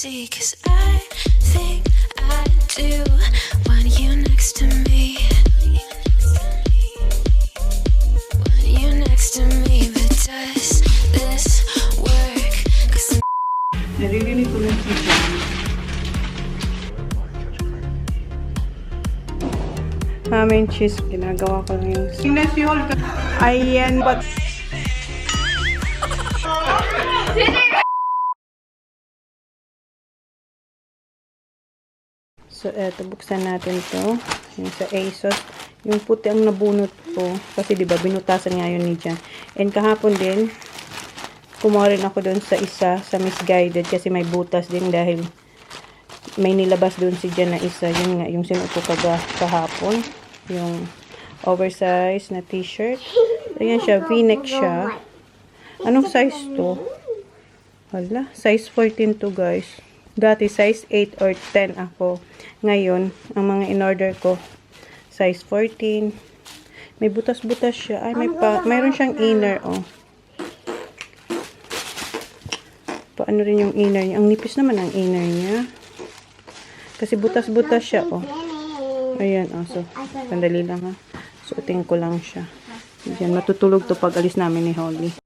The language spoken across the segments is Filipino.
see, 'cause I think I do want you next to me. Want you next to me, but does this work? 'Cause Naririnig ko lang si John. Mamin cheese, ginagawa ko lang yung... Tingnan si Hol ka. Ayan, but... So, eto, buksan natin to. Yung sa ASOS. Yung puti ang nabunot ko. Kasi, di ba, binutasan nga yun ni Jan. And kahapon din, kumuha rin ako doon sa isa, sa Misguided. Kasi may butas din dahil may nilabas doon si Jan na isa. Yun nga, yung sinuot ko kahapon. Yung oversized na t-shirt. Ayan siya, v-neck siya. Anong size to? Hala, size 14 to, guys. Dati, size 8 or 10 ako. Ngayon, ang mga in-order ko, size 14. May butas-butas siya. Ay, mayroon siyang inner, oh. Paano rin yung inner niya? Ang nipis naman ang inner niya. Kasi butas-butas siya, oh. Ayan, oh. So, sandali lang, ha. Suotin ko lang siya. Ayan, matutulog to pag alis namin ni Holly.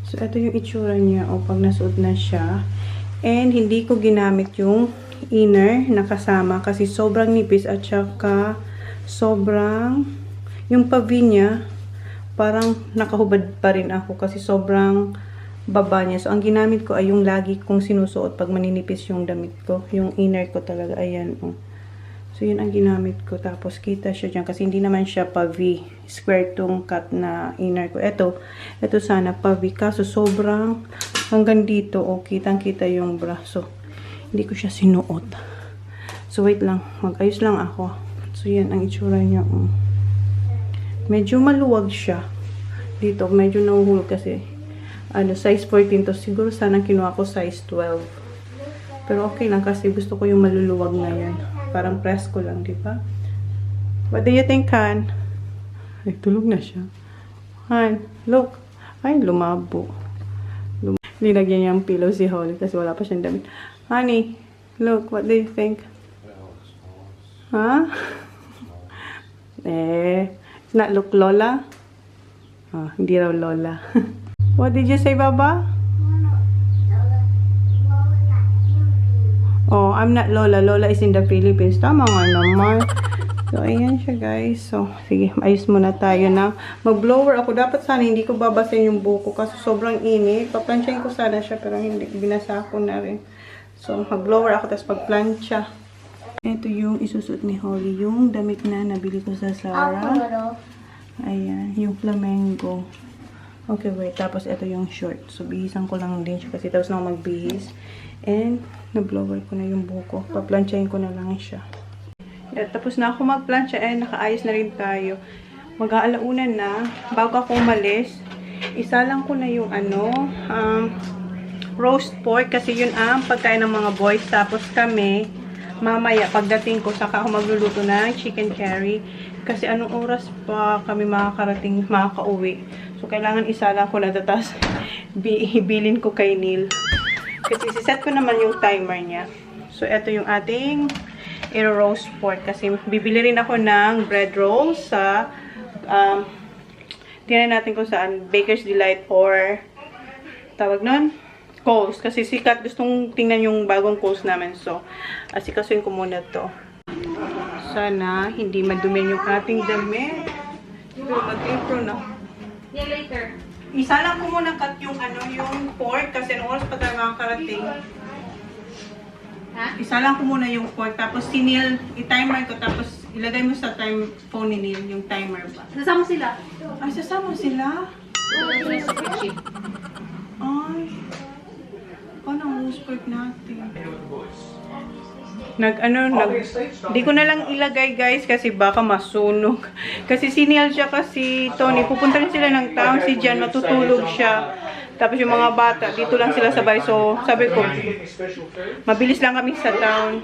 So, ito yung itsura niya, oh, pag nasuot na siya. And, hindi ko ginamit yung inner na kasama kasi sobrang nipis at saka sobrang, yung pavi niya, parang nakahubad pa rin ako kasi sobrang baba niya. So, ang ginamit ko ay yung lagi kong sinusuot pag maninipis yung damit ko. Yung inner ko talaga, ayan, oh. So, yun ang ginamit ko. Tapos, kita siya dyan kasi hindi naman siya pa-V. Square tong cut na inner ko. Ito sana pa-V. Kaso, sobrang hanggang dito, oh, kitang-kita yung braso. Hindi ko siya sinuot. So, wait lang. Mag-ayos lang ako. So, yan ang itsura niya. Oh. Medyo maluwag siya. Dito, medyo nahuhulog kasi. Ano, size 14 to. Siguro sana kinuha ko size 12. Pero okay lang kasi gusto ko yung maluluwag na yan. Parang press ko lang, di ba? What do you think, Han? Ay, tulog na siya. Han, look. Ay, lumabo. Linagyan niya ang pillow si Holly kasi wala pa siyang damit. Honey, look, what do you think? Huh? It's not look Lola? Oh, hindi raw Lola. What did you say, Baba? Oh, I'm not Lola. Lola is in the Philippines. Tama nga naman. So, ayan siya, guys. So, sige, ayos muna tayo na. Mag-blower ako. Dapat sana hindi ko babasin yung buko kasi sobrang init. Paplansyahin ko sana siya pero hindi. Binasa ko na rin. So, mag-blower ako tapos pag-plansya. Ito yung isusuot ni Holly. Yung damit na nabili ko sa Zara. Ayan, yung flamenco. Okay, wait. Tapos, ito yung short. So, bihisan ko lang din siya kasi tapos na ako magbihis. And, na-blower ko na yung buko. Paplansyahin ko na lang siya. Yeah, tapos na ako magplansya. And, nakaayos na rin tayo. Mag-aalaunan na. Bago ako umalis, isa lang ko na yung roast pork. Kasi yun ang pagkain ng mga boys. Tapos kami, mamaya, pagdating ko, saka ako magluluto ng chicken curry. Kasi anong oras pa kami makakauwi. So, kailangan isa lang ko na. Tapos, ibilin ko kay Neil. Kasi siset ko naman yung timer niya. So, ito yung ating roast pork. Kasi bibili rin ako ng bread rolls sa tingnan natin kung saan. Baker's Delight or tawag nun? Coles. Kasi sikat. Gustong tingnan yung bagong Coles namin. So, asikasuin ko muna to. Sana hindi madumi yung ating damit. Pero mag-apron na. Yeah, later. Isa lang ko muna cut yung yung pork kasi nung oras pa tayo makakarating. Ha? Isa lang ko muna yung pork tapos sinil, i-timer ko tapos ilagay mo sa time phone ni Neil yung timer ba. Sasama sila. Ay, sasama sila? Ay, paano ang roast pork natin? Di ko na lang ilagay guys kasi baka masunog. Kasi si Neil siya kasi Tony, pupunta rin sila ng town, si Jan matutulog siya. Tapos yung mga bata, dito lang sila sabay. So, sabi ko, mabilis lang kami sa town.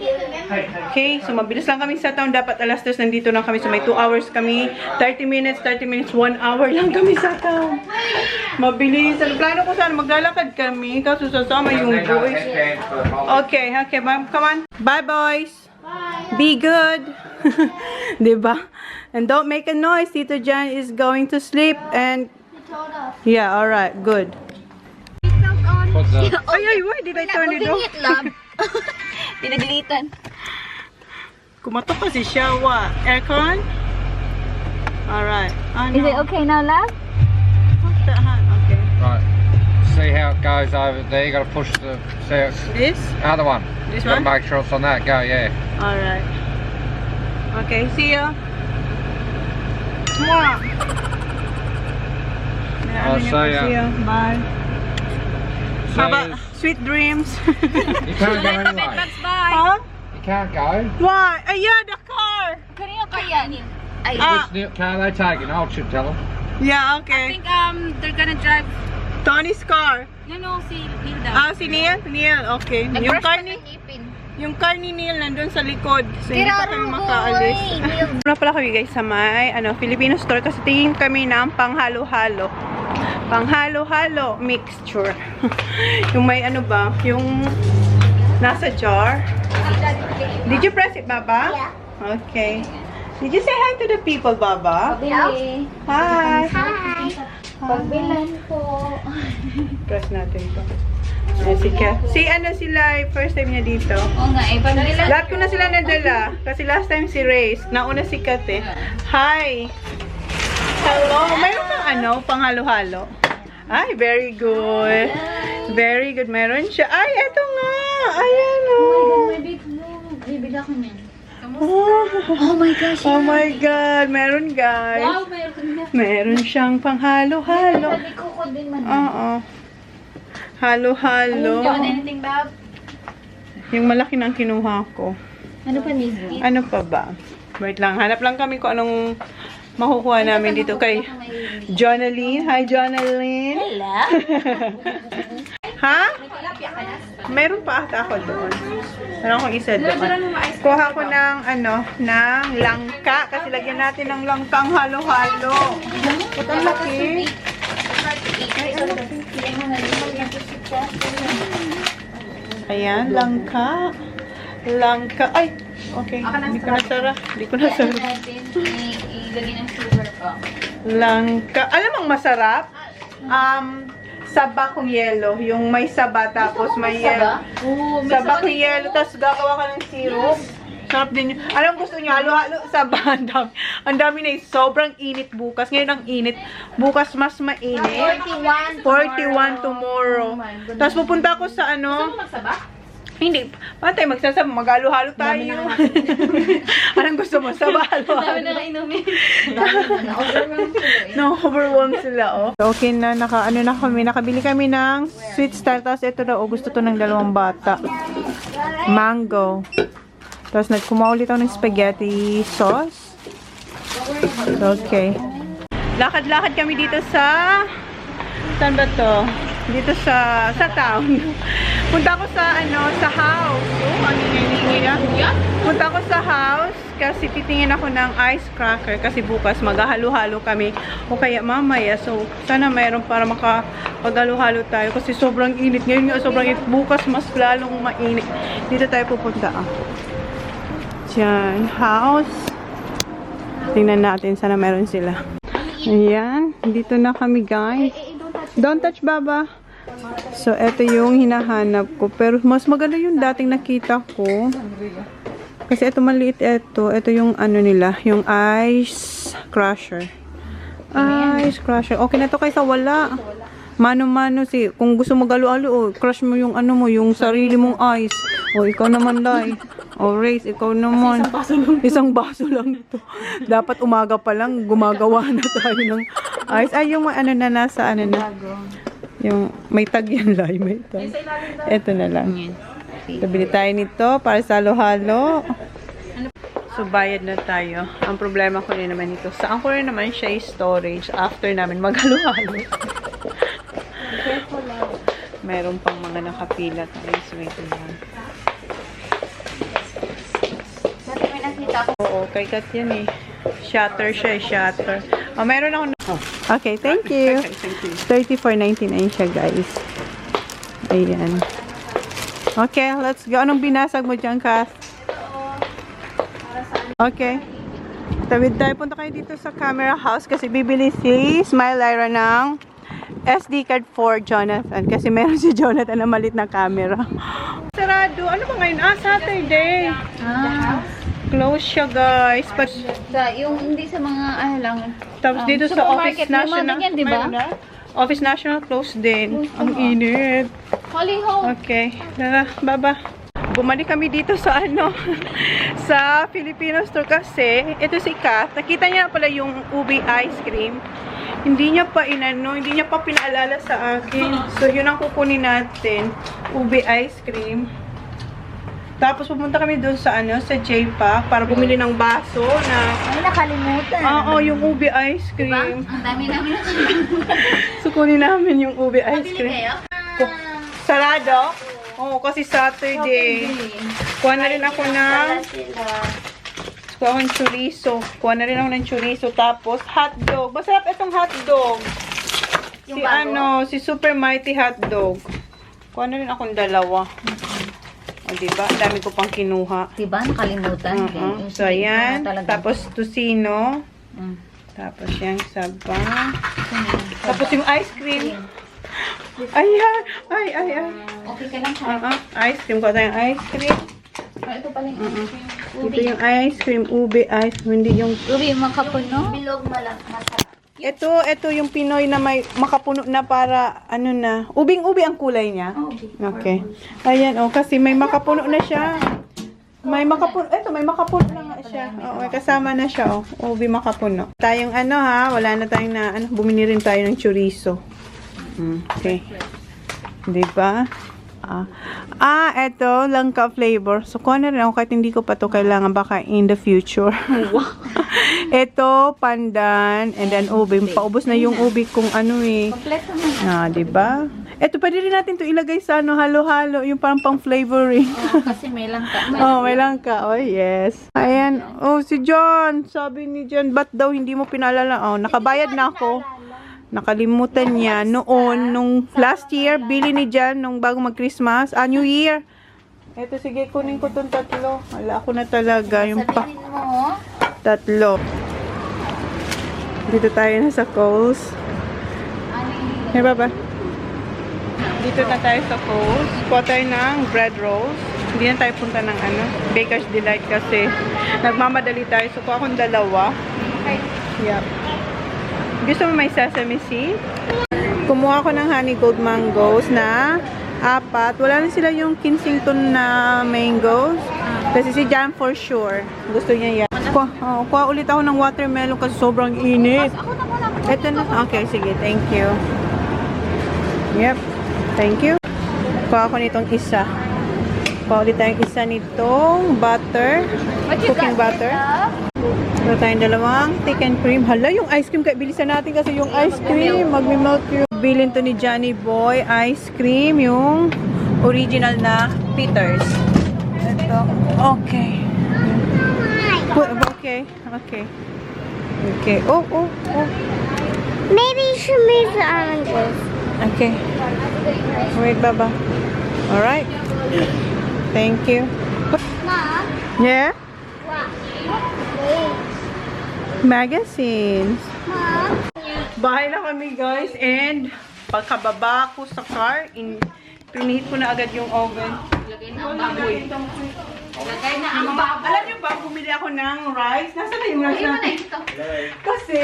Okay, so mabilis lang kami sa town. Dapat alas 3 nandito lang kami. So, may 2 hours kami. 30 minutes, 1 hour lang kami sa town. Mabilis. Ang plano ko sana, maglalakad kami. Kaso sasama yung boys. Okay, ma'am. Come on. Bye, boys. Be good. Diba? And don't make a noise. Tito Jan is going to sleep. And yeah, alright. Good. Ay, why did I turn it off? Pinagalitan. Kumatok kasi siya. What? Aircon? Alright. Is it okay now, love? Okay. Right. See how it goes over there. You got to push the This? other one. This You got to one? make sure it's on that. Go, yeah. Alright. Okay, see ya. Mwah. I'll see ya. See ya. Bye. See How about you. sweet dreams? You can't go anyway. Bye. Huh? You can't go. Why? Yeah, the car. Kanino kaya ni? Ay, Ah. Which car are they taking? I should tell them. Yeah, I okay. think they're gonna drive. Tony's car. No, si Hilda. Ah, si Neil? Neil, okay. Yung car ni Neil nandun sa likod. So, hindi pa kami makaalis. Wala pala kami guys sa may Filipino store kasi tingin kami ng panghalo-halo. Panghalo-halo mixture. Yung may ba? Yung nasa jar. Did you press it, Baba? Yeah. Okay. Did you say hi to the people, Baba? Bili. Hi. Hi. Pagbilan po. Press natin to. Sila, first time niya dito. Oo nga, pagbilan. Lahat ko na sila nadala. Kasi last time si Race, nauna si Kat eh. Hi! Hello! Mayroon kang panghalo-halo? Ay, very good. Very good. Meron siya. Ay, eto nga! Ayan o. May bibig ako niyan. Oh my gosh. Oh my God. Meron guys. Wow, meron na. Meron siyang panghalo-halo. Sabi ko ko din man. Oo. Halo-halo. You want anything, Bob? Yung malaki nang kinuha ko. Ano pa ni? Ano pa ba? Wait lang. Hanap lang kami kung anong makukuha namin dito kay Jonaline. Hi, Jonaline. Hello. Ha? Meron pa ata ako doon. Meron akong isa doon. Kuha ko ng ng langka. Kasi lagyan natin ng langka ang halo-halo. Ito ang laki. Ayan, langka. Langka. Ay! Okay. Hindi ko nasara. Ilagay ng sugar pa. Langka. Alam mong masarap? Saba kong yelo. Yung may saba tapos may yelo. Saba kong yelo tapos gagawa ka ng syrup. Sarap din yun. Alam gusto niyo? Halo-halo saba. Ang dami na sobrang init bukas. Ngayon ang init. Bukas mas mainit. 41 tomorrow. Tapos pupunta ako sa Magsaba? Hindi. Paano tayo magsasama? Mag-halo-halo tayo. Anong gusto mo? Saba, halo-halo. na inumin. Na-overwhelm sila, oh. Okay na, na kami. Nakabili kami ng sweet style. Tapos ito na, gusto to ng dalawang bata. Mango. Tapos kumuha ulit ako ng spaghetti sauce. Okay. Lakad-lakad kami dito sa... Saan ba to? Dito sa town. Punta ako sa sa house. Oh, ano nga. Punta ako sa house kasi titingin ako ng ice cracker kasi bukas maghahalo-halo kami o kaya mamaya. So, sana mayroon para makapag-halo-halo tayo kasi sobrang init. Ngayon nga sobrang init. Bukas mas lalong mainit. Dito tayo pupunta. Diyan, house. Tingnan natin sana meron sila. Ayan, dito na kami guys. Don't touch, Baba. So, ito yung hinahanap ko. Pero, mas maganda yung dating nakita ko. Kasi ito maliit ito. Ito yung nila. Yung ice crusher. Ice crusher. Okay na to kaysa wala. Mano-mano kung gusto mag-alo-alo, crush mo yung yung sarili mong ice. O, ikaw naman, Lai. O, Race, ikaw naman. Isang baso lang to. Dapat umaga pa lang, gumagawa na tayo ng ice. Ay, yung na nasa na. Yung may tag yan, Lai. May tag. Ito na lang. Bili tayo nito para sa halo-halo. So, bayad na tayo. Ang problema ko rin naman ito. Saan ko rin naman siya storage after namin maghalo-halo. Mayroon pang mga nakapila. Guys, wait lang. Dati may nakita ko. Oo, kay Kat yan eh. Shutter siya eh, shutter. Oh, meron ako na. Okay, thank you. 34.99 siya, guys. Ayan. Okay, let's go. Anong binasag mo dyan, Kath? Okay. Tawid tayo. Punta kayo dito sa camera house kasi bibili si Smile Lyra ng SD card for Jonathan. Kasi meron si Jonathan na malit na camera. Sarado. Ano ba ngayon? Saturday. Close siya, guys. But, Yung hindi sa mga, lang. tapos dito sa Office supermarket, National. lumamig yan, di ba? Mayroon na? Office National close din. Ang init. Holly Ho. Okay. Tara, baba. Bumalik kami dito sa sa Filipino store kasi ito si Kath. Nakita niya pala yung ubi ice cream. Hindi niya pa hindi niya pa pinaalala sa akin. So, yun ang kukunin natin. Ubi ice cream. Tapos pumunta kami doon sa sa J-Pack para bumili ng baso na Ay, nakalimutan. oo, yung ubi ice Diba? cream. Ang dami namin. So, kunin namin yung ubi ice Pabili cream. kayo? Sarado? Oo, kasi Saturday. Kuha na rin ako ng kuha akong chorizo. Kuha na rin ako ng chorizo. Tapos, hotdog. Masarap itong hotdog. Yung Si bago? si Super Mighty hotdog. Kuha na rin akong dalawa. O, diba? Ang dami ko pang kinuha. Diba? Nakalimutan. Yung So, ayan. talaga. Tapos, tocino. Mm. Tapos, yan, saba. Tapos, yung ice cream. Ayan. Ay. Okay ka lang sa Ice cream. Kuha tayong ice cream. ito pala yung ice cream. Ito yung ice cream. Ube ice cream. Hindi yung... Ubi, makapuno? Bilog masarap. Ito yung Pinoy na may makapuno na para, na, ubing-ubi ang kulay niya. Okay. Ayan, kasi may makapuno na siya. May makapuno na nga siya. May kasama na siya, Ubi makapuno. Tayong wala na tayong bumili rin tayo ng chorizo. Okay. Diba? Ito, langka flavor. So, kuha na rin ako kahit hindi ko pa to kailangan baka in the future. Ito, pandan, and then ubi. Paubos na yung ubi kung Kompleto na. Diba? Ito, pwede rin natin to ilagay sa halo-halo. Yung parang pang flavoring. Kasi may lang ka. May langka. Oh, yes. Ayan. Si John. Sabi ni John, ba't daw hindi mo pinalala? Nakabayad na ako. Nakalimutan niya noon, nung last year, bili ni Jan nung bago mag-Christmas, New Year. Eto, sige, kunin ko itong tatlo. Wala ako na talaga. Yung Sabihin mo, tatlo. Dito tayo na sa Kohl's. Hey, baba. Dito na tayo sa Kohl's. Kuha tayo ng bread rolls. Hindi na tayo punta ng Baker's Delight kasi nagmamadali tayo. So, kuha akong dalawa. Yep. Gusto mo may sesame seed? Kumuha ko ng honey gold mangoes na 4. Wala na sila yung Kensington na mangoes. Kasi si Jan for sure. Gusto niya yan. Kuha ulit ako ng watermelon kasi sobrang init. Ito na. Okay, sige. Thank you. Yep. Thank you. Kuha ko nitong isa. Kuha ulit tayong isa nitong butter. Cooking butter. Ito tayong dalawang thick and cream. Hala, yung ice cream. Bilisan natin kasi yung ice cream. Magmi-melt yung bilin to ni Johnny Boy. Ice cream. Yung original na Peters. Ito. Okay. Okay. Oh. Maybe you should move the oranges. Okay. Wait, Baba. Alright. Thank you. Mom, Yeah? what? Magazines. Mom, Bahay na kami, guys. And pagkababa ko sa car, pinihit ko na agad yung oven. lagay na ang baboy. Lagay na ang baboy. Alam niyo ba, bumili ako ng rice. Nasaan na yung rice Ay, mo na natin? ito. Kasi,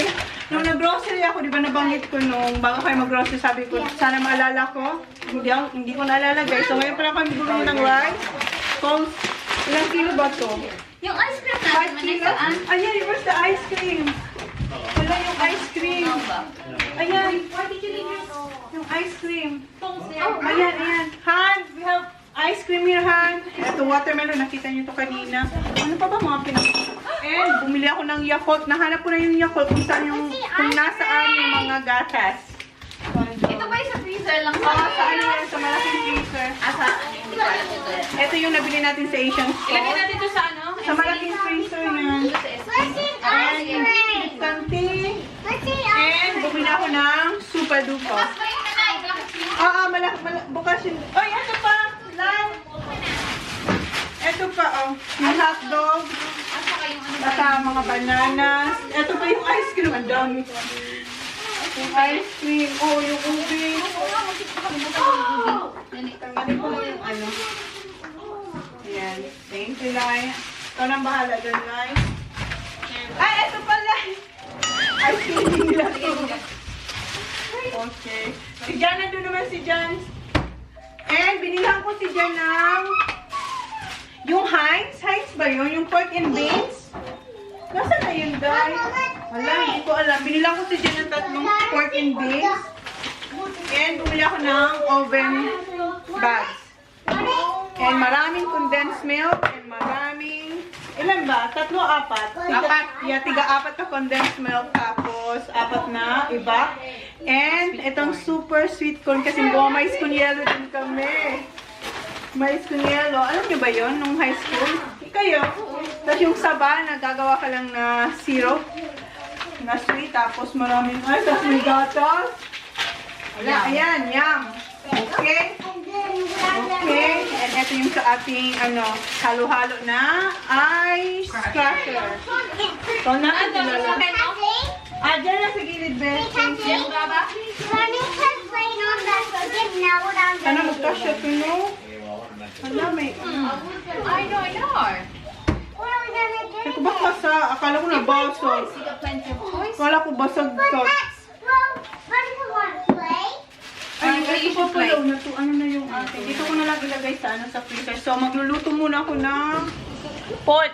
nung nag-grocery ako, di ba nabanggit ko nung bago kayo mag-grocery, sabi ko, sana maalala ko. Hindi ko nalalagay. So, ngayon pala kami bumili ng rice. Kung, ilang kilo ba to? Yung ice cream 5 natin, manay kilos? saan? Ayan, where's the ice cream? Wala yung ice cream. Ayan. Yung ice cream. Ayan. Han, we have ice cream here, Han. Ito, watermelon. Nakita niyo to kanina. Ano pa ba mga And, bumili ako ng Yakult. Nahanap ko na yung Yakult kung nasaan yung mga gatas. Ito ba yung sa freezer? freezer lang sa Sa ano yan, sa malaking freezer. Asa, hindi ko alam ito. Ito yung nabili natin sa Asian Ilagay store. natin ito sa ano? Sa malaking freezer yan. And kanti. And bumili ako ng super duper. Bukas yun. Oy, ito pa. Lang. Ito pa, oh. Yung hotdog. At mga bananas. Ito pa yung ice cream. Ang dami. Yung ice cream. Oh, yung ube. Tanggalin ko lang yung ano. Ayan. Thank you, Lai. Ikaw nang bahala dun, Lai. Ay, ito pala. Ice cream nila. Okay. Si Jan, nandun naman si Jan. And binilhan ko si Jan ng yung Heinz. Heinz ba yun? Yung pork and beans? Nasaan na yun, guys? Wala, hindi ko alam. Binilhan ko si Jan ng 3 pork and beans. And bumili ako ng oven bags. And maraming condensed milk. And maraming... Ilan ba? 3 o 4? 4. Yeah, 3-4 na condensed milk. Tapos 4 na iba. And itong super sweet corn kasi mais con yelo din kami. Mais con yelo. Alam niyo ba yon nung high school? Kayo. Tapos yung saba, nagagawa ka lang na syrup. Na sweet. Tapos maraming... Ay, tapos may gatas. Wala, ayan, yum. Okay? Okay. And ito yung sa ating, halo-halo na ice cracker. Ito na, kilala. Ah, dyan na sa gilid, Beth. Ano, magkasya ito, no? Hala, may... I know. Ito ba kasa? Akala ko nabasag. You got plenty of choice. Akala ko basag to. Ay, ito pa pala. Ano na yung ating. Dito ko na lang ilagay sa freezer. So, magluluto muna ako ng pot.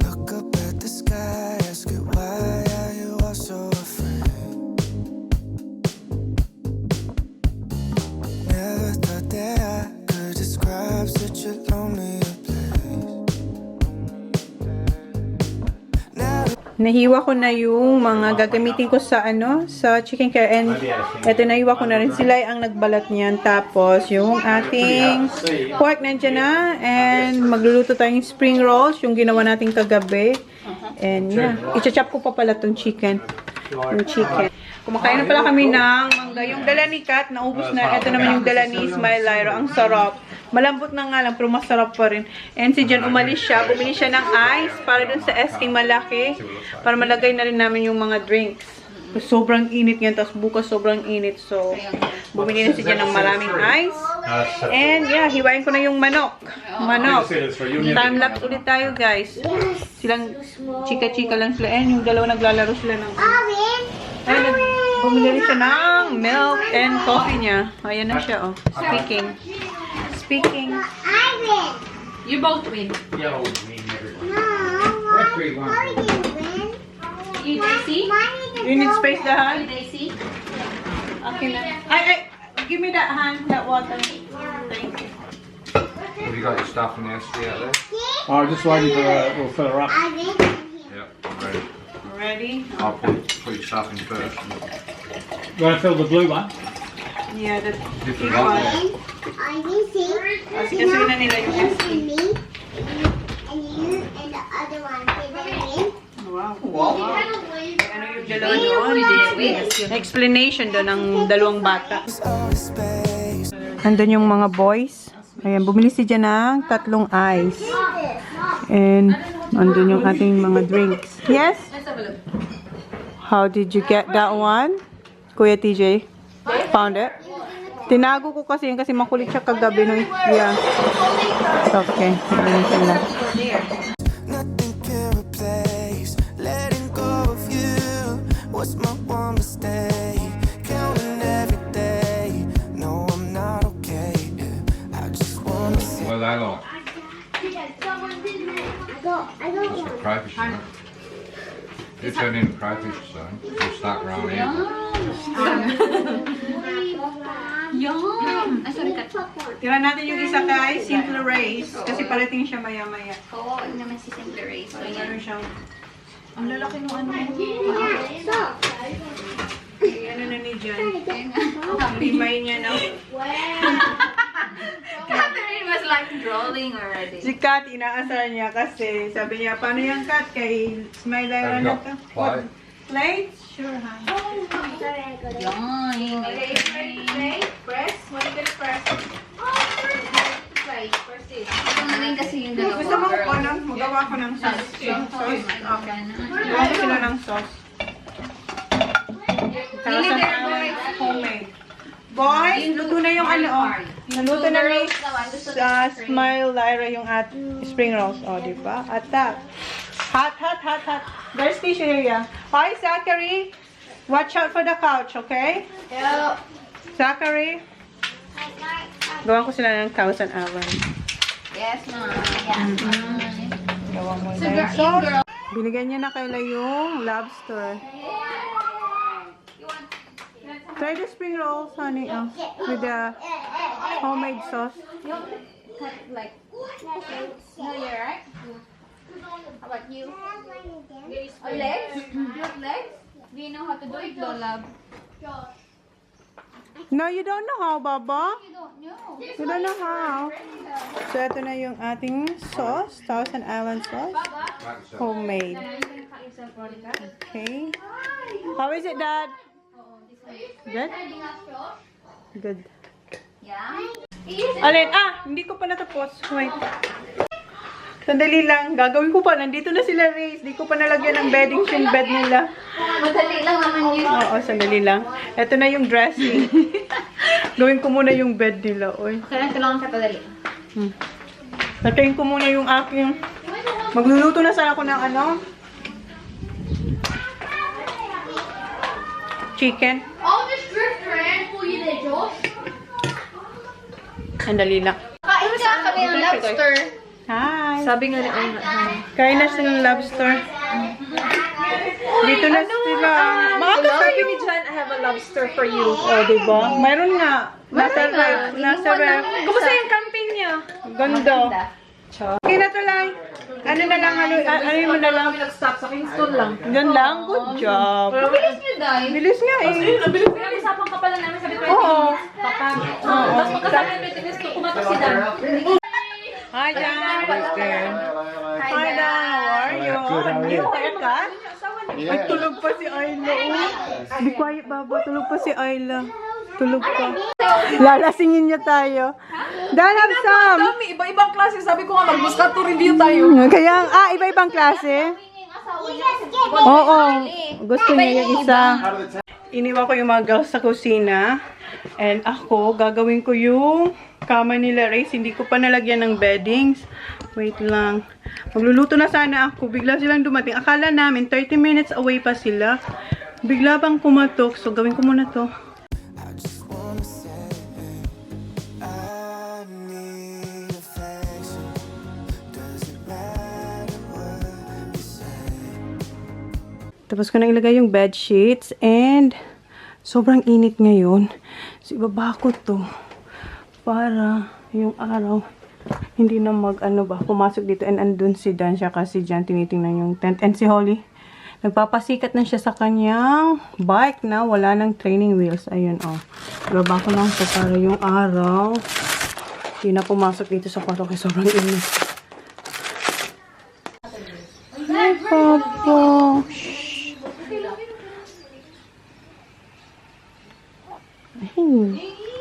Look up at the sky, ask it why are you all so afraid? Never thought that I could describe such a lonely place. Nahiwa ko na yung mga gagamitin ko sa sa chicken curry. And eto, nahiwa ko na rin. Sila ang nagbalat niyan. Tapos yung ating pork nandiyan na. And magluluto tayong spring rolls, yung ginawa natin kagabi. And yeah, i-chop ko pa pala tong chicken. Yung chicken. Kumakain na pala kami ng mangga. Yung dala ni Kat, naubos na. Ito naman yung dala ni Smile Lyra. Ang sarap. Malambot na nga lang, pero masarap pa rin. And si Jan, umalis siya. Bumili siya ng ice para dun sa SK malaki. Para malagay na rin namin yung mga drinks. Sobrang init yan. Tapos bukas sobrang init. So, bumili na si Jan ng maraming ice. And yeah, hiwain ko na yung manok. Time-lapse ulit tayo, guys. Silang chika-chika lang sila. And yung dalawa naglalaro sila ng... Ayun, bumili rin siya ng milk and coffee niya. Ayan na siya, oh. Speaking. You both win. You Daisy? You need space, lahat? You Daisy? Okay na. Ay, give me that hand, that water. Thank you. Have you got your stuff in the SD out there? Oh, just waiting for we'll fill her up. Yep, ready. Ready? I'll put your stuff in first. You want to fill the blue one? Yeah, the big Different one. one. Kasi na nila yung SK. Wow. Ano yung dalawa doon? Explanation doon ng dalawang bata. Andun yung mga boys. Ayan, bumili si Jan ng 3 ice. And andun yung ating mga drinks. Yes? How did you get that one? Kuya TJ? Found it? Tinago ko kasi yun kasi makulit siya kagabi nung yeah. Okay. Ayan sila. Nothing can replace letting go of you. Was my one mistake? Counting every day. No, I'm not okay. I just wanna see. What are they like? What's the crayfish in it? You turn into crayfish soon. You'll start growing out. Yum! Ay, sorry, cut. Tira natin yung isa kay Simple Race. Kasi parating siya maya-maya. Oo, ano naman si Simple Race. So, Ano yan. siyang... Ang lalaki ng ano. Ano na ni Jan? Limay niya na. Catherine was like drawing already. Si Kat, inaasar niya kasi sabi niya, paano yung Kat? Kay Smile Lyra na to. Play. Plate? Sure, ha? Yum! Plate? Press? What are you gonna press? Ito na rin kasi yung dalawa. Gusto mo ko ng magawa ko ng sauce? Sauce? Okay. Gawa ko sila ng sauce. Thousand Island homemade. Boys, luto na yung ano, oh. Naluto na ni Smile Lyra yung at spring rolls, oh, di ba? At that. Hot, hot, hot, hot. There's tissue here. Hi, Zachary. Watch out for the couch, okay? Yeah. Zachary. Gawa ko sila ng Thousand Island. Yes, ma'am. Yes, ma'am. Gawa mo So, na girl, yung girl. binigyan niya na Kayla yung lobster. Try the spring rolls, honey, oh, with the homemade sauce. Cut like. No, you're right. How about you? Oh, legs? You have legs? Do you know how to do it, Lola? No, you don't know how, Baba. You don't know. You don't know how. So, ito na yung ating sauce, Thousand Island sauce, homemade. Okay. How is it, Dad? Good? Good. Yeah? Alin? Ah, hindi ko pa natapos. Wait. Sandali lang. Gagawin ko pa. Nandito na sila, Race. Hindi ko pa nalagyan ng bedding yung bed nila. Madali lang naman yun. Oo, sandali lang. Ito na yung dressing. Gawin ko muna yung bed nila. Oy. Kailan kailangan ka padali? Tatayin ko muna yung aking... Magluluto na sana ako ng ano? Chicken. I'll just drift around for you there, Josh. Sandali lang. Kain ka kami ng lobster. Hi. Sabi nga ni Ana. Kain na sila ng lobster. Dito na sila. Mga Sabi ni Jan, I have a lobster for you. oh, diba? Mayroon nga. Nasa ref. Nasa ref. Kumusta yung camping niya? Ganda. Okay na tulay. Ano na lang, ano mo na lang. Nag-stop sa Kingston lang. Yan lang. Good job. Bilis niyo, Day. Bilis nga eh. Pinag-usapan ka pala namin sa Bitcoin. Oo. Papa. Oo. Tapos magkasama yung Bitcoin ko, kumatok si Dan. Hi, Dan. Hi, Dan. How are you? Good, how are you? New haircut? Ay, tulog pa si Ayla. Oh. Be quiet, Baba. Tulog pa si Ayla. Tulog pa. Lalasingin niya tayo. Dan, have some. Dami, iba-ibang klase. Sabi ko nga, mag-Moscato review tayo. Kaya, iba-ibang klase. Oo. Gusto niya yung isa. Iniwan ko yung mga girls sa kusina. And ako, gagawin ko yung kama nila, Race. Hindi ko pa nalagyan ng beddings. Wait lang. Magluluto na sana ako. Bigla silang dumating. Akala namin, 30 minutes away pa sila. Bigla bang kumatok. So, gawin ko muna to. I just wanna say I need affection. Doesn't matter what you say. Tapos ko na ilagay yung bed sheets. And, sobrang init ngayon. So, ibaba ko to. Para yung araw, hindi na pumasok dito. And andun si Dan siya kasi dyan tinitingnan yung tent. And si Holly, nagpapasikat na siya sa kanyang bike na wala ng training wheels. Ayun, oh. Ibaba ko lang to para yung araw, hindi na pumasok dito sa kwarto kasi sobrang init. Hi, Papa.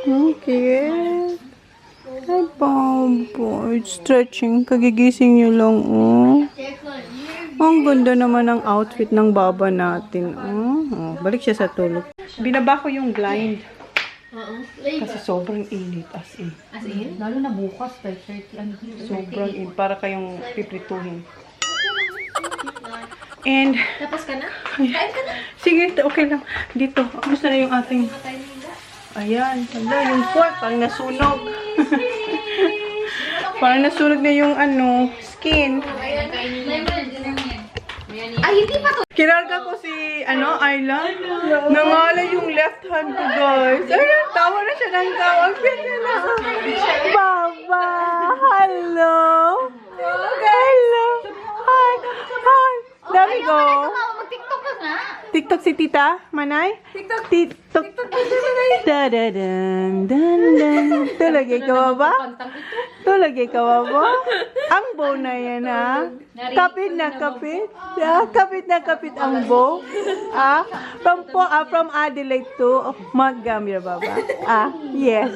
Okay. Hi, Papa. It's stretching. Kagigising niyo lang, oh. Ang ganda naman ng outfit ng baba natin. Oh, balik siya sa tulog. Binaba ko yung blind. Kasi sobrang init as in. As in? Lalo na bukas, 5:30. Sobrang init. Para kayong piprituhin. And, Tapos ka na? Kain ka na? sige, okay lang. Dito, gusto na yung ating... Ayan, hala, yung pork, parang nasunog. Parang nasunog na yung skin. Ay, hindi pa to. Kinarga ko si, Ayla. Nangalay yung left hand ko, guys. Ayun, tawa na siya ng tawa. Ang cute niya na. Baba! Hello! Hello! Hi! Hi! Dami ko. Mag-tiktok ka nga. TikTok si Tita? Manay? TikTok. Da-da-dan, dan-dan. Tulagi ka ba? Tulagi ka ba? Ang bow na yan, ha? Kapit na kapit. Kapit na kapit ang bow. From Adelaide to Montgomery, baba. Yes.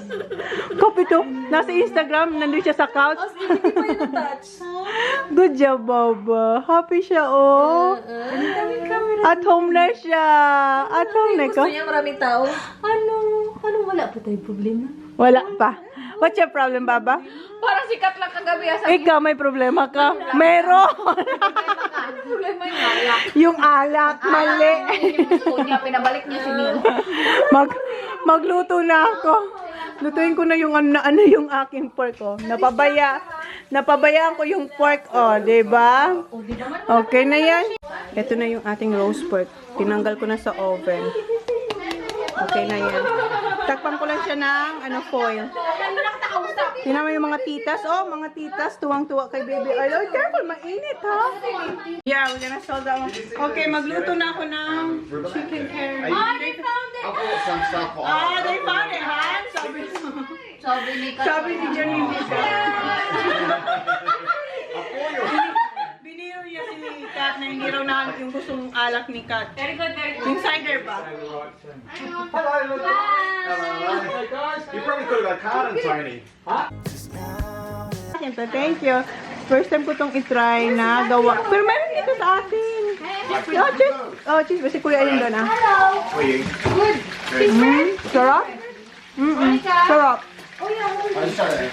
Kapit to. Nasa Instagram, nandun siya sa couch. Good job, baba. Happy siya, oh. At home na siya. At home na ko. Gusto niya maraming tao. Ano wala pa tayong problema? Wala pa. What's your problem, baba? Parang sikat lang kagabi. Ikaw, may problema ka? Meron! Problema yung alak. Yung alak, mali. Yung gusto niya, pinabalik niya si Nino. Magluto na ako. Lutuin ko na yung ano yung aking pork, oh. Napabayaan ko yung pork, oh, 'di ba? Okay na yan. Ito na yung ating roast pork. Tinanggal ko na sa oven. Okay na yan. Takpan ko lang siya ng foil. Tingnan mo yung mga titas. Oh, mga titas. Tuwang-tuwa kay baby. Ay, Lord, careful. Mainit, ha? Yeah, we're gonna solve that one. Okay, magluto na ako ng chicken curry. They found it! They found it, ha? Sabi ni Janine. Biniro niya si Kat na hindi raw na yung gustong alak ni Kat. Very good, very good. Yung cider ba? You probably could have got card and Tony. Siyempre, thank you. First time ko itong itry na gawa. Pero meron dito sa atin. Oh, cheese. Oh, cheese. Basta kuya ayun doon, ah. How are you? Sarap? Sarap. I'm sorry.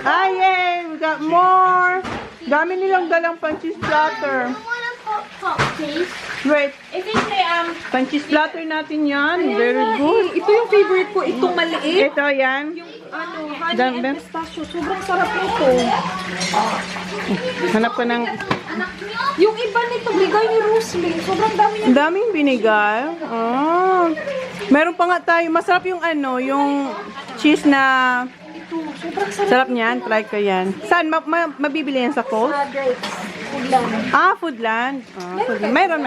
Ah, yay! We got more. Dami nilang dalang pan-cheese platter. Wait. Pan-cheese platter natin yan. Very good. Ito yung favorite ko. Itong maliit. Ito, yan. Honey and pistachio. Sobrang sarap nito. Hanap ka ng... Yung iba nito, bigay ni Rosalie. Sobrang dami niya. Ang daming binigay. Oh. Meron pa nga tayo. Masarap yung yung cheese na... Sarap niyan. Try ko yan. Saan? Mabibili yan sa Coles? Foodland. Foodland. Meron.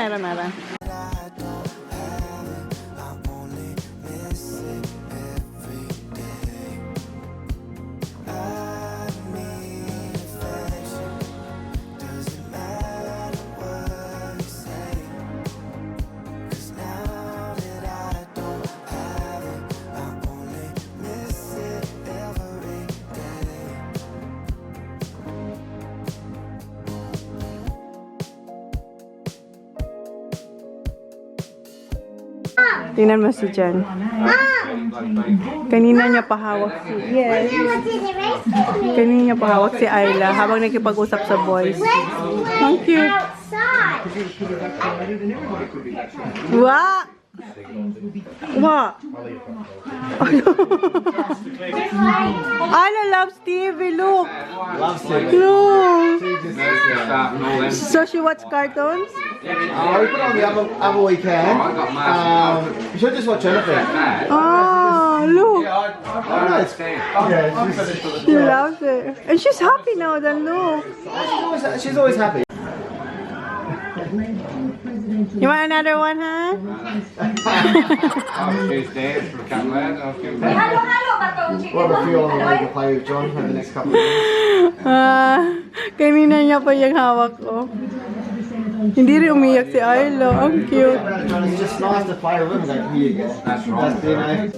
Tingnan mo si Jan. Kanina niya pahawak si... Yes. Kanina niya pahawak si Ayla habang nakipag-usap sa boys. Ang cute. Wow! Wow! Ayla loves TV. Look. Look. So she watch cartoons? We put on the other weekend. You should just watch anything. Look. Oh, no, it's She loves it. And she's happy now then, look. she's always happy. You want another one, huh? Tuesday for a couple of hours. Halo-halo ba ito? We'll have a few on the way to play with John over the next couple of years. Kanina niya pa yung hawak ko. Hindi rin umiyak si Ayla. Ang cute. It's just nice to play with him. Like, here you go. That's right. That's, you know.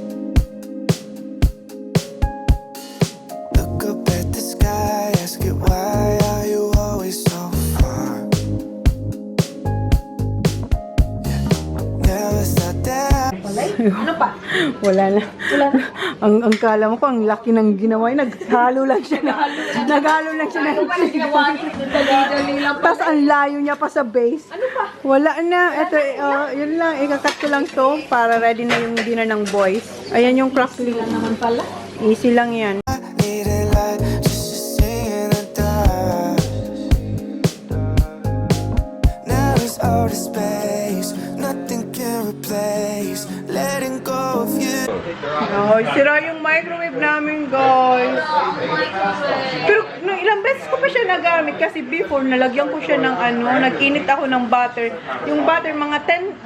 Look up at the sky, ask it why are you always so far? Never thought that. Ano pa? Wala na. Ang kala mo ko, ang laki ng ginawa niya. Naghalo lang siya. Naghalo lang siya. Ginawa niya. Dali-dali lang. Tapos ang layo niya pa sa base. Ano pa? Wala na. Ito, yun lang. Ikakat ko lang to para ready na yung dinner ng boys. Ayan yung crockly. Naman pala. Easy lang yan. Needed light just to see in the dark. Now it's all the space. place, letting go of you. Ay, sira yung microwave namin, guys. Pero no, ilang beses ko pa siya nagamit kasi before nalagyan ko siya ng nag-init ako ng butter. Yung butter mga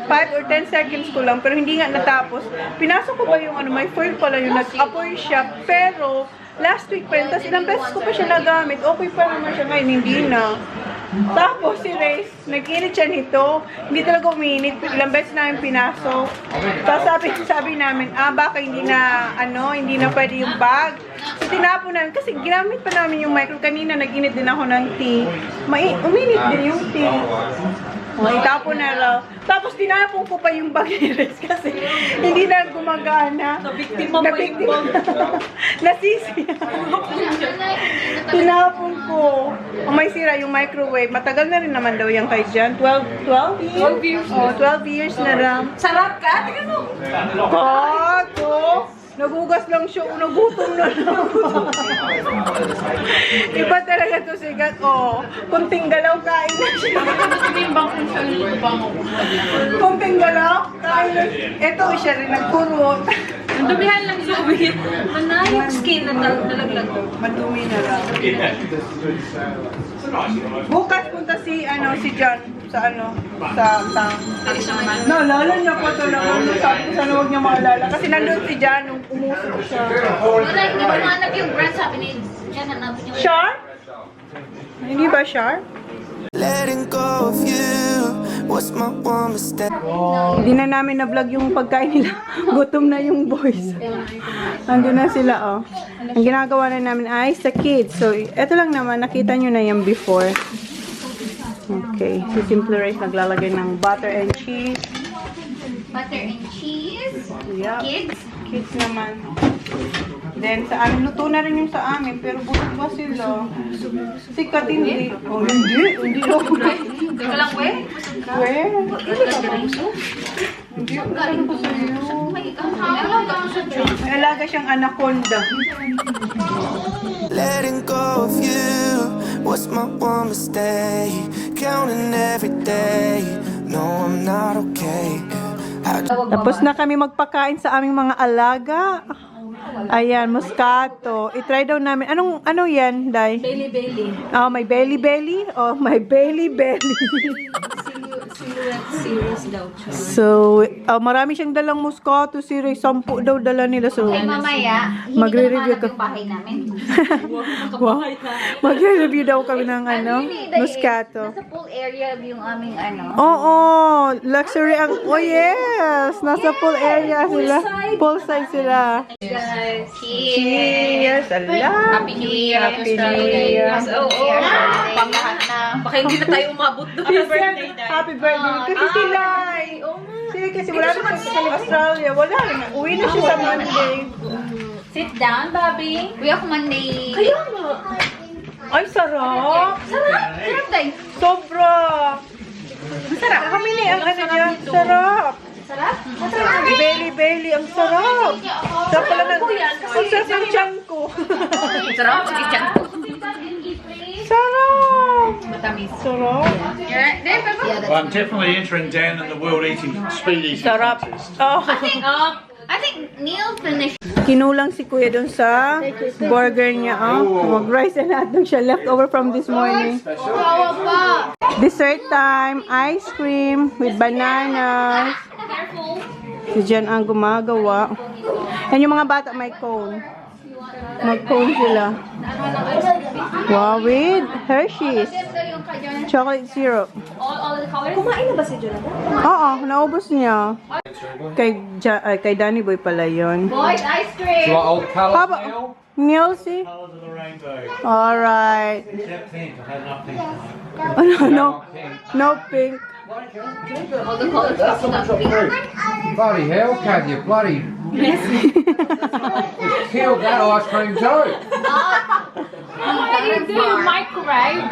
5 or 10 seconds ko lang pero hindi nga natapos. Pinasok ko pa yung may foil pala yung nag-apoy siya pero last week pa yun. Tapos ilang beses ko pa siya nagamit. Okay pa naman siya ngayon, hindi na. Tapos si Race, nag-init siya nito. Hindi talaga uminit. Ilang beses namin pinasok. Tapos sabi namin, baka hindi na pwede yung bag. So tinapon namin. Kasi ginamit pa namin yung micro. Kanina nag-init din ako ng tea. Uminit din yung tea. Itapon na raw. Tapos tinapon ko pa yung bag ni Race kasi hindi na gumagana. Nabiktima pa yung bag. Nasisi. Tinapon ko. May sira yung microwave. Matagal na rin naman daw yan kay Jan. 12 years? Oh, 12 years na lang. Sarap ka? Tingnan mo. Kato! Nagugas lang siya. Nagutom na lang. Iba talaga to sigat. Kunting galaw kain na siya. Kunting galaw kain na siya. Ito siya rin nagkurot. Dumihan lang siya. Manayang skin na nalaglag. Madumi na lang. Bukas punta si John sa town. Naalala niya pa ito naman. Sabi ko sana huwag niya maalala. Kasi nandun si John nung umusok siya. Wala, hindi ba mahanap yung brand sabi ni Jan, hanapin niyo. Sharp? Hindi ba sharp? Letting go of you was my one mistake. Hindi na namin na-vlog yung pagkain nila. Gutom na yung boys. Nandun na sila, Ang ginagawa na namin ay sa kids. So, eto lang naman. Nakita nyo na yan before. Okay. Si Simple Rice naglalagay ng butter and cheese. Butter and cheese. Yeah. Kids. Kids naman. Then, sa amin, luto na rin yung sa amin. Pero busog ba sila? Si Kat hindi. Hindi ako. Teka lang, we. Where? Hindi ka ano ba sa'yo? May alaga ko sa John. May alaga siyang anaconda. Letting go of you was my one mistake. Counting every day. No, I'm not okay. Tapos na kami magpakain sa aming mga alaga. Ayan, Moscato. I-try daw namin. Ano yan, Day? Belly. Oh, may belly. Oh, may belly. Silhouette series daw. So, marami siyang dalang Moscato series. 10 daw dala nila. So, Ay, mamaya, hindi magre-review ko na mahanap yung bahay namin. wow. Magre-review daw kami ng Moscato. Nasa pool area yung aming Oo, luxury ang, yes, nasa pool area sila, poolside sila. Guys, Cheers, ala. Happy New Year. Happy New Year. Panglahat na. Baka hindi na tayo umabot doon. Happy birthday, Day. Happy birthday. Kasi sila kasi wala na sa Australia, wala na. Uwi na siya sa Monday. Sit down, Bobby. Uwi ako Monday. Kaya nga. Ay, sarap. Sarap, Day. Sobra. Sarap. Kami ni ang niya, sarap. Sarap? Belly, ang sarap. Sarap pala na. Ang sarap ng tiyan ko. Sarap? Sige, tiyan ko. Sarap. Matamis. Sarap. I'm definitely entering Dan in the world speed eating Sarap. contest. I think Neil finished. Kinulang si Kuya doon sa burger niya. Mag-rice and hotdog siya leftover from this morning. Dessert time. Ice cream with bananas. Careful. Si Jan ang gumagawa. And yung mga bata may cone. Mag-cone sila. Wow, with Hershey's. Chocolate syrup. All the colors? Kumain na ba si Jonathan? Oo, naubos niya. Kay Danny Boy pala yun. Boys, ice Do you cream. like all colours, Papa, Neil? Nielsi? Colours of the rainbow. Alright. Except pink. I had enough pink tonight. No pink. All the colors. Kasi not pink. Bloody hell, Kath, you bloody... killed that ice cream too. What do you do? Microwave?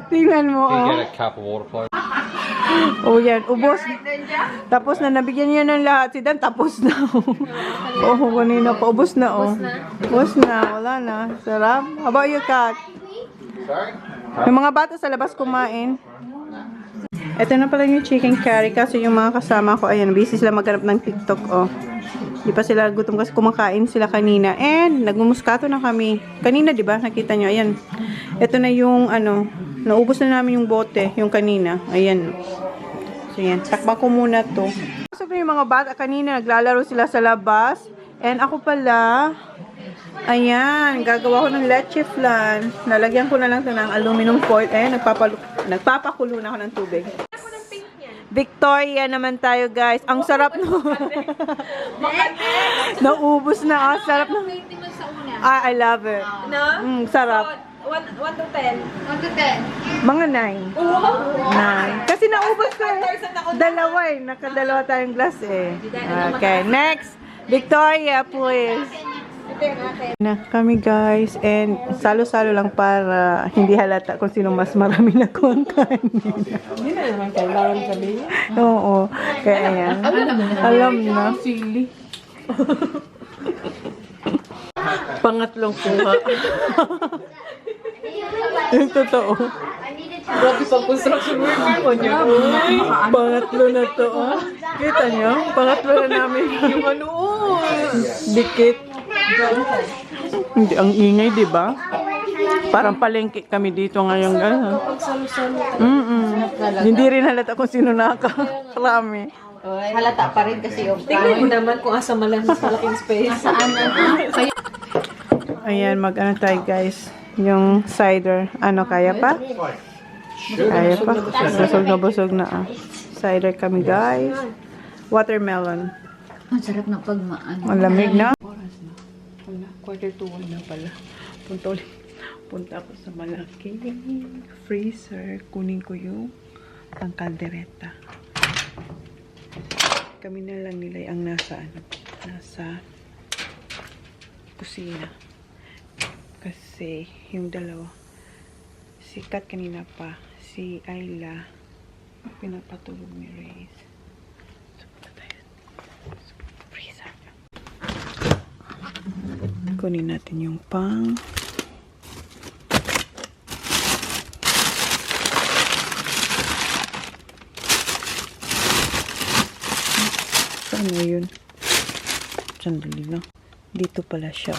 Tingnan mo, Can you oh. get a cup of water, please? Oh, yan. Ubos. Tapos na, nabigyan niya ng lahat. Si Dan, tapos na. Oh, kanina pa. Ubos na, oh. Ubos na. Wala na. Sarap. How about you, Kat? Sorry? Yung mga bata sa labas kumain. Ito na pala yung chicken curry kasi yung mga kasama ko, ayan, busy sila maghanap ng TikTok, oh. Di pa sila gutom kasi kumakain sila kanina. And, nagmumuskato na kami. Kanina, di ba? Nakita nyo, ayan. Ito na yung, ano, naubos na namin yung bote, yung kanina. Ayan. So, ayan. Takpan ko muna to. So, yung mga bata kanina, naglalaro sila sa labas. And ako pala, ayan, gagawa ko ng leche flan. Lalagyan ko na lang ito ng aluminum foil. Ayan, nagpapakulo na ako ng tubig. Victoria naman tayo, guys. Ang sarap no. Naubos na. Ang sarap na. I love it. No? Sarap. 1 to 10. 1 to 10. Mga 9. 9. Kasi naubos ko eh. Dalawa eh. Nakadalawa tayong glass eh. Okay, next. Victoria, please. Na kami guys, and salo-salo lang para hindi halata kung sino mas marami na kuha kanina. Hindi na naman kailangan sabihin. Oo, kaya yan. Alam na. Sili. Pangatlong kuha. Yung totoo. Grabe pang construction worker ko niyo. Pangatlo na to. Kita niyo? Pangatlo na namin. Yung ano, dikit. Hindi, ang ingay, di ba? Parang palengke kami dito ngayon. Hindi rin halata kung sino nakakarami. Halata pa rin kasi yung tingnan mo naman kung asa mas malaking space. Saan Ayan, mag-ano tayo guys. Yung cider. Ano, kaya pa? Kaya pa? Busog na ah. Cider kami guys. Watermelon. Ang sarap na pagmaan. Malamig na. Wala, quarter to 1 na pala. Punta ako sa malaking freezer. Kunin ko yung pangkaldereta. Kami na lang nila ang nasa kusina. Kasi yung dalawa, si Kat kanina pa, si Ayla, pinapatulog ni Reyes. So, punta tayo sa freezer. Kunin natin yung pang saan na yun? Sandali lang. Dito pala siya.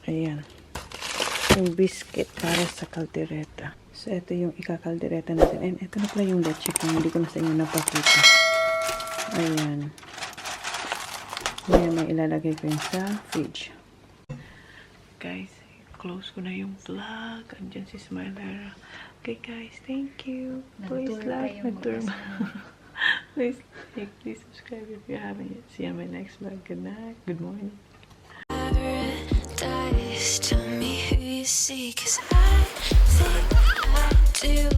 Ayan. Yung biscuit para sa kaldereta. So, ito yung ikakaldereta natin. And ito na pala yung leche kung hindi ko na sa inyo napakita. Ayan. Ayan, may ilalagay ko yun sa fridge. Guys, close ko na yung vlog. Andyan si Smiler. Okay guys, thank you. Please like, please like, please subscribe if you haven't yet. See you on my next vlog. Good night. Good morning. Paradise, tell me who you see, 'cause I think I do.